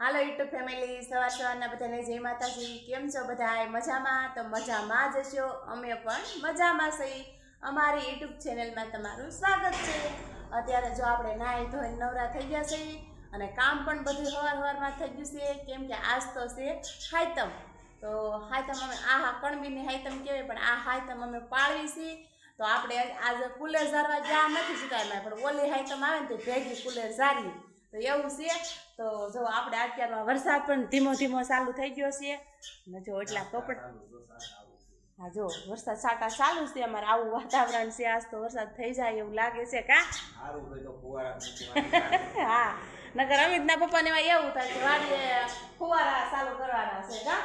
હાલો YouTube family, સવારના બધાને જય માતાજી। કેમ છો બધા? મજામાં? તો મજામાં જ છો, અમે પણ મજામાં છીએ। અમારી યુટ્યુબ ચેનલમાં તમારું સ્વાગત છે। અત્યારે જો આપણે નાહી ધોઈને નવરા થઈ ગયા છીએ અને કામ પણ બધું સવારમાં થઈ ગયું છે, કેમ કે આજ તો છે હાયતમ। તો હાયતમ અમે કણબીની હાયતમ કહેવાય, પણ આ હાયતમ અમે પાળવી છીએ। તો આપણે આજે કુલેર ઝારવા ગયા નથી સુકાયમાં, પણ ઓલી હાયતમ આવે ને તો ભેગી કુલેર ઝારીએ તો એવું છે। તો જો આપણે અત્યારમાં વરસાદ પણ ધીમો ધીમો ચાલુ થઈ ગયો છે ને જો એટલા કપડા, હા જો વરસાદ છાંટા ચાલુ છે। અમારે આવું વાતાવરણ છે, આજ તો વરસાદ થઈ જાય એવું લાગે છે કા? હા, નકર અમિતના પપ્પાને એમાં એવું થાય કે વાડીએ ફુવારા ચાલુ કરવાના છે કા?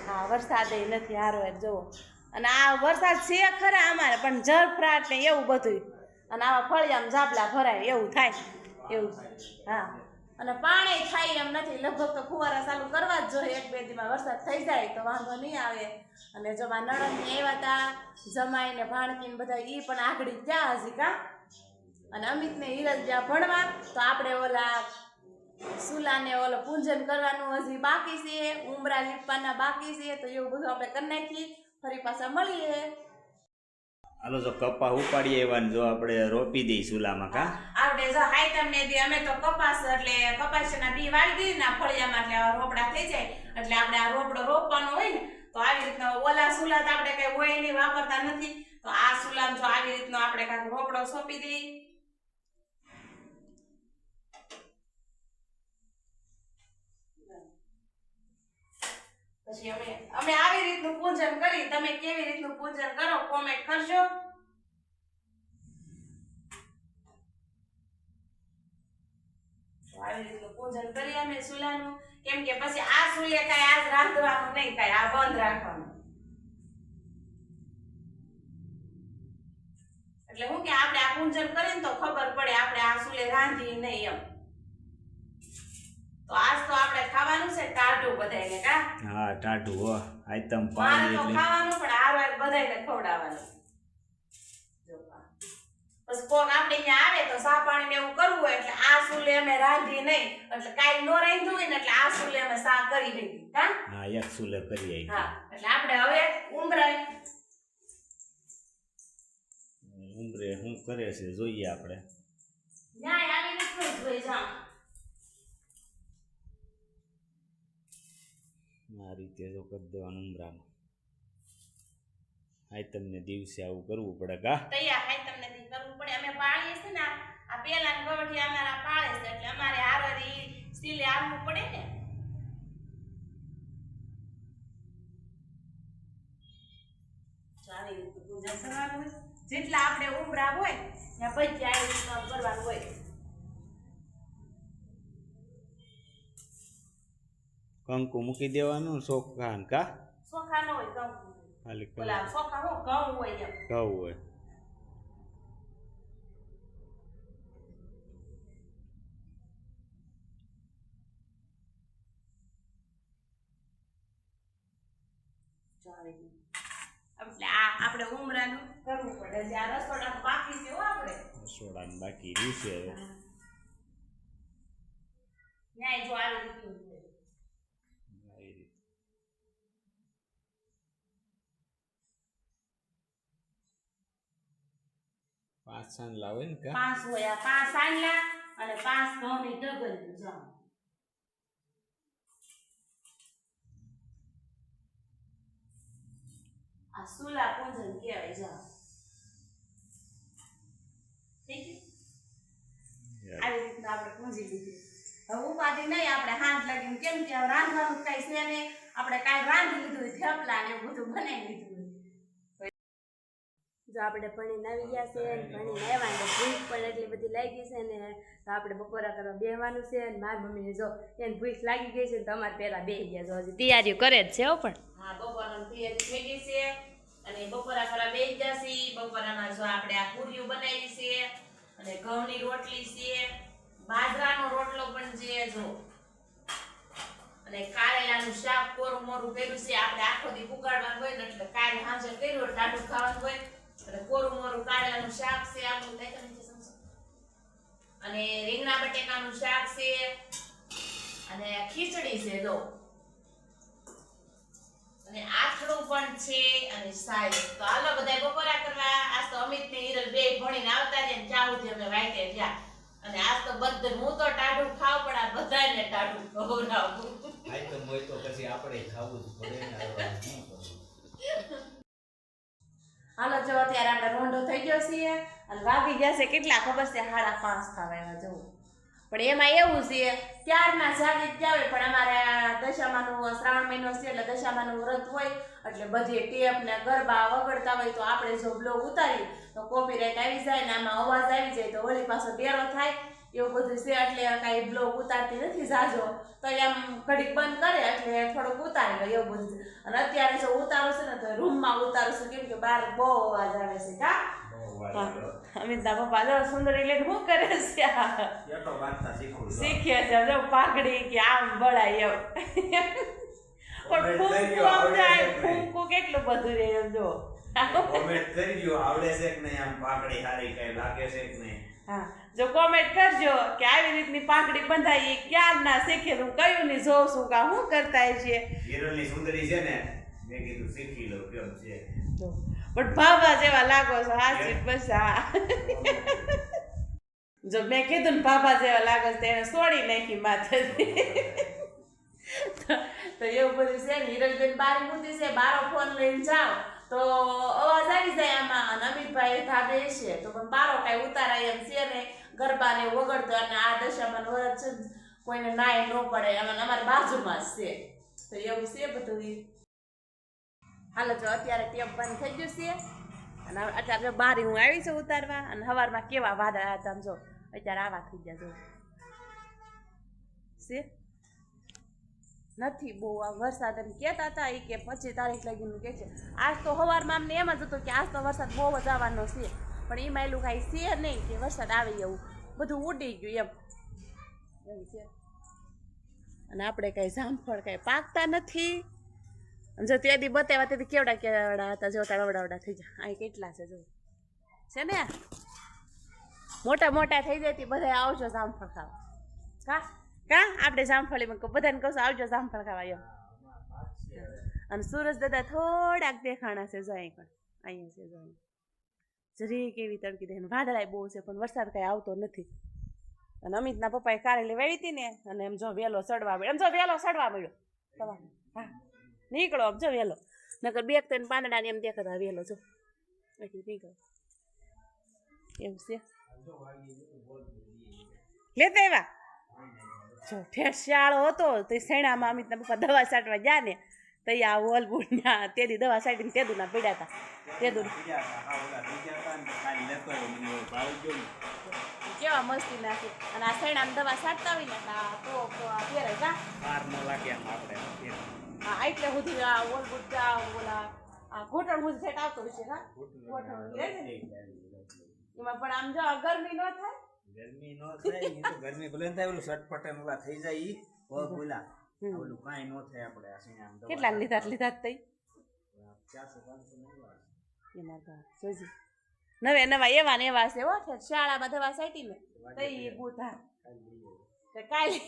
હા, વરસાદ નથી હારો જો, અને આ વરસાદ છે ખરા અમારે, પણ ઝરફરાટ ને એવું બધું, અને આવા ફળિયામાં ઝાપલા ભરાય એવું થાય એવું। હા, અને પાણી થાય એમ નથી, લગભગ તો ફુવારા ચાલુ કરવા જ જોઈએ। એક બે દીમાં વરસાદ થઈ જાય તો વાંધો નહીં આવે। અને જો આ નણંદને આવ્યા હતા, જમાઈ ને ભાણકી બધા, એ પણ આગળ ગયા હજી કા? અને અમિતને હિરજ ગયા ભણવા, તો આપણે ઓલા સુલાને ઓલો પૂજન કરવાનું હજી બાકી છે, ઉમરા લીપવાના બાકી છે, તો એવું બધું આપણે કરી નાખીએ, ફરી પાછા મળીએ। હાલો જો કપા ઉપાડી આવ્યા ને જો આપણે રોપી દઈ સુલામાં કા? આપણે જો હાયતમ ને દી અમે તો કપાસ એટલે કપાસના બી વાળી દીધી ને ફળિયામાં, એટલે રોપડા થઈ જાય, એટલે આપણે આ રોપડો રોપવાનો હોય ને, તો આવી રીતના ઓલા સુલા તો આપણે કઈ હોય નહીં, વાપરતા નથી, તો આ સુલામાં જો આવી રીતનો આપણે કાંઈક રોપડો સોંપી દઈએ। પછી અમે આવી રીતનું પૂજન કરી, તમે કેવી રીતનું પૂજન કરો કોમેન્ટ કરજો। આવી રીતનું પૂજન કરી અમે સુલાનું, કેમ કે પછી આ સુલે કઈ આજ રાંધવાનું નહીં, કઈ આ બંધ રાખવાનું, એટલે હું કે આપણે આ પૂજન કરીને તો ખબર પડે આપણે આ સુલે રાંધી નહીં એમ। તો આજ તો આપણે ખાવાનું છે ટાઢું બધાયને કા? હા, ટાઢું હો, આઈટમ મારે પાણી તો એટલે ખાવાનું, પણ આરવાર બધાયને ખવડાવવાનું। પછી કોક આપણે અહીંયા આવે તો સા પાણી ને એવું કરવું હોય, એટલે આ સુલે અમે રાંધી નહીં, એટલે કાઈ નો રાંધ્યું હોય ને, એટલે આ સુલે અમે સા કરી દઈએ કા? હા, એક સુલે કરી આવી। હા, એટલે આપણે હવે ઉમરાય ઉમરે શું કરે છે જોઈએ આપણે। ન્યાય આવી રીતનું જ હોય જા। આ રીતે જો કરી દેવાનું ઉમરામાં, આઈટમને દિવસે આવું કરવું પડે કા? તૈયાર હાય તમને દી કરવું પડે। અમે પાળીએ છે ને, આ પેલા ગવઠી અમારા પાળે છે, એટલે અમારે આરરી સ્ટીલે આવવું પડે ને। આવી રીતે પૂજન કરવાનું હોય, જેટલા આપણે ઉમરા હોય ત્યાં પછી આવી રીતના કરવાનું હોય। કંકુ મૂકી દેવાનું ચોખા કા? સોખા નો હોય ઘઉં, ખાલી ઓલા સોખા હો ઘઉં હોય એમ, ઘઉં હોય। એટલે આ આપણે ઉમરાનું કરવું પડે છે। આ રસોડાનું બાકી છે હો, આપણે રસોડાનું બાકી રહ્યું છે હવે। ન્યાય જો આવી રીતનું છે। પાંચ સાંડલા હોય ને કા? 5 હોય, આ 5 સાંડલા અને 5 ઘઉંની ડગલીઓ જો। આ સુલા પૂજન કહેવાય જો। ઠીક છે, આવી રીતના આપણે પૂજી લીધી। હવે ઉપાધિ નહીં આપણે હાથ લાગીને, કેમ કે રાંધવાનું કઈ છે ને, આપણે કાલ રાંધી લીધું થેપલા ને એવું બધું બનાવી લીધું। જો આપણે ભણીને આવી ગયા છે, ભણીને આવ્યા ને ભૂખ પણ એટલી બધી લાગી છે ને, તો આપણે બપોરા કરવા બેસવાનું છે। અને મારી મમ્મીને જો એને ભૂખ લાગી ગઈ છે, તો અમારે પહેલા બેસી ગયા, જો હજી તૈયારીઓ કરે જ છે હો। પણ હા, બપોરાની તૈયારી થઈ ગઈ છે અને બપોરા કરવા બેસી ગયા છે। બપોરામાં જો આપણે આ પૂરીઓ બનાવી છે, અને ઘઉંની રોટલી છે, બાજરાનો રોટલો પણ છે જો, અને કારેલાનું શાક કોરું મોરું કર્યું છે। આપણે આખો દી ઉગાડવાનું હોય ને, એટલે કાલે સાંજે કર્યું ટાઢું ખાવાનું હોય, એટલે કોરું મોરું કારેલા બટેટાનું શાક છે આ બધું લઈ તમે સમજો અને રીંગણા બટેકાનું શાક છે અને ખીચડી છે જો અને આથડું પણ છે અને સાય તો હાલો બધાય બપોરા કરવા આજ તો અમિત ને હિરલ બે ભણીને આવતા રહ્યા ને ત્યાં સુધી અમે વાઈટે ગયા અને આજ તો બધે હું તો ટાઢું ખાવ પણ આ બધાને ટાઢું ખવડાવું આઈ તો મોય તો પછી આપણે ખાવું જ પડે ને હવે શું કરવું હાલો જો અત્યારે આપણે રોંઢો થઈ ગયો છીએ અને વાગી ગયા છે કેટલા ખબર છે 5:30 થવા આવ્યા જવું પણ એમાં એવું છે ત્યારના જાગી જ આવે પણ અમારે દશામાનું શ્રાવણ મહિનો છે એટલે દશામાનું વ્રત હોય એટલે બધી ટેપ ને ગરબા વગડતા હોય તો આપણે જો બ્લોગ ઉતારીએ તો કોપીરાઇટ આવી જાય ને આમાં અવાજ આવી જાય તો વળી પાછો ડેરો થાય એવું બધું છે એટલે કાંઈ બ્લોગ ઉતારતી નથી જાજો તો આમ ઘડીક બંધ કરે એટલે થોડુંક ઉતારી લો એવું બધું અને અત્યારે જો ઉતારું છે ને તો રૂમમાં ઉતારું છું કેમ કે બહાર બહુ અવાજ આવે છે કા અમિતના પપ્પા જો સુંદરી લઈને શું કરે છે શીખે છે જો પાઘડી કે આમ બળાય એમ પણ ફૂંકું આમ જાય ફૂંકું કેટલું બધું રહે એમ જો કોમેન્ટ કરજો આવડે છે કે નહીં આમ પાકડી હારી કઈ લાગે છે કે નહીં હા જો કોમેન્ટ કરજો કે આવી રીતની પાઘડી બંધાઈ ક્યાં ના શીખેલું કયું ની જોઉં છું કા શું કરતા છે હિરલની સુંદરી છે ને મેં કીધું શીખી લો કેમ છે પણ ભાભા જેવા લાગો છો હાચી બસ હા જો મેં કીધું ને ભાભા જેવા લાગે છે તેને સોડી નાખી માથેથી તો એવું બધું છે ને હિરલબેન બારી મૂકી છે બારો ફોન લઈને જાઓ તો અવાજ આવી જાય આમાં અને અમિતભાઈ ધાબે છે તો પણ બારો કાંઈ ઉતારાય એમ છે ને ગરબા ને વગડતો અને આ દશામાં વરસ છે કોઈને નાય ન પડે અને અમારી બાજુમાં જ છે તો એવું છે બધું હાલો જો અત્યારે ટેપ બંધ થઈ ગયું છે અને અત્યારે બારી હું આવી છું ઉતારવા અને સવારમાં કેવા વાદળા હતા જો અત્યારે આવા થઈ ગયા જો છે નથી બહુ આ વરસાદ એમ કહેતા હતા એ કે 25 તારીખ લગીનું કહે છે આજ તો સવારમાં અમને એમ જ હતું કે આજ તો વરસાદ બહુ જ આવવાનો છે પણ એમાં એલું કાંઈ છે નહીં કે વરસાદ આવે એવું બધું ઉડી ગયું એમ છે અને આપણે કાંઈ જામફળ કાંઈ પાકતા નથી જો તે દી બતાવ્યા તેથી કેવડા કેવડા હતા જો તાવડાવડા થઈ જાય અહીં કેટલા છે જો છે ને મોટા મોટા થઈ જાય બધા આવજો જામફળ ખાવા કા કા આપણે જામફળીમાં બધાને કહું આવજો જામફળ ખાવા એમ અને સુરજ દાદા થોડાક દેખાણા છે જો અહીં પણ અહીંયા છે જો જરી કેવી તડકી દે વાદળાય બહુ છે પણ વરસાદ કાંઈ આવતો નથી અને અમિતના પપ્પાએ કારેલી વાવી હતી ને અને એમ જો વહેલો સડવા મળ્યો એમ જો વહેલો સડવા મળ્યો તમારે હા નીકળો આમ જો વહેલો નકર બેગ તો પાંદડા ને એમ દેખાતા વહેલો જો નીકળો એમ છે લેતા એવા જો ઠેર શિયાળો હતો તો શેણામાં અમિતના પપ્પા દવા છાંટવા ગયા ને તો આ વોલબુડના તેદી દવા છાંટીને તેદુના પીડ્યા હતા તેદુ કેવા મસ્તી નાખી અને આ શેણામાં દવા છાંટતા હોય ને તો પહેરે કા હા એટલે સુધી આ વોલબુડ ઓલા આ ઘૂંટણ સુધી સેટ આવતો હોય છે હા ઘૂંટણ એમાં પણ આમ જો ગરમી ન થાય ગરમી નો થાય એ તો ગરમી ભલે થાય ઓલું સટપટન ઓલા થઈ જાય ઈ પગ ઓલા ઓલું કાઈ નો થાય આપણે આ સિંગામ દવા કેટલા લીધા તઈ 400-500 એમાં તો જોજી નવે નવા એવા ને એવા છે હો શાળામાં દવા સાઈટી ને તઈ બુધા તો કાલે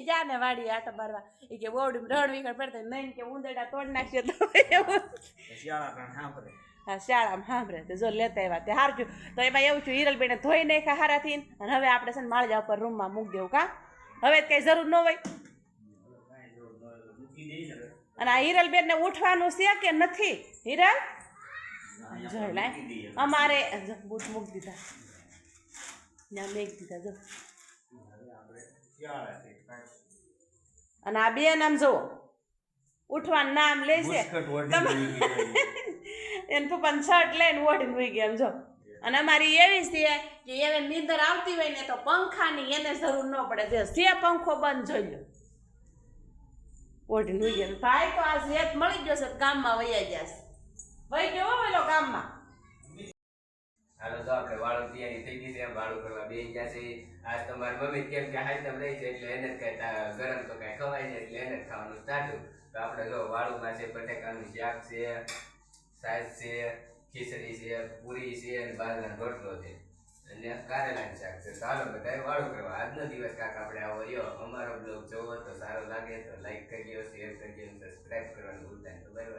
જા ને વાડી આટા મારવા એ કે બોડી રણ વિકળ પડતા નહીં કે ઉંદરડા તોડ નાખશે તો શાળા પણ સાંભળે હા શાળામાં સાંભળે તો જો લેતા આવ્યા તે હારજો તો એમાં એવું છું હિરલબેને ધોઈ નાખ્યા હારાથી અને હવે આપણે છે ને માળજા ઉપર રૂમમાં મૂકી દેવું કા હવે કઈ જરૂર ન હોય અને આ હિરલબેનને ઉઠવાનું છે કે નથી હિરલ જોઈ લાય અમારે બૂટ મૂકી દીધા ત્યાં મેક દીધા જો અને આ બેન આમ જુઓ ઉઠવાનું નામ લે છે એને પપ્પાને શર્ટ લઈને ઓઢીને હોઈ ગયા એમ જો અને અમારી એવી છે કે એને નીંદર આવતી હોય ને તો પંખાની એને જરૂર ન પડે જે પંખો બંધ જોઈ લો ઓઢીને હોઈ ગયા ભાઈ તો આ રેત મળી ગયો છે ગામમાં વૈયા ગયા છે ભાઈ કેવો પેલો ગામમાં હાલો તો આપણે વાળું તૈયારી થઈ ગઈ છે વાળું કરવા બેસી ગયા છે આજ તમારી મમ્મી કેમ કે હાઈતમ રહી છે એટલે એને જ કઈ ગરમ તો કઈ ખવાય છે એટલે એને જ ખાવાનું સ્ટાર્ટ તો આપણે જો વાળુમાં છે બટેકાનું શાક છે સાઈઝ છે ખીચડી છે, પૂરી છે અને બાજરાનો રોટલો છે અને કારેલાનું શાક છે. ચાલો બધાએ વાળું કરવા. આજનો દિવસ કાંક આપણે આવો રહ્યો. અમારો બ્લોગ જોવો તો સારો લાગે તો લાઈક કરજો, શેર કરજો અને સબસ્ક્રાઇબ કરવાનું ભૂલતા નહીં. તો બાય બાય.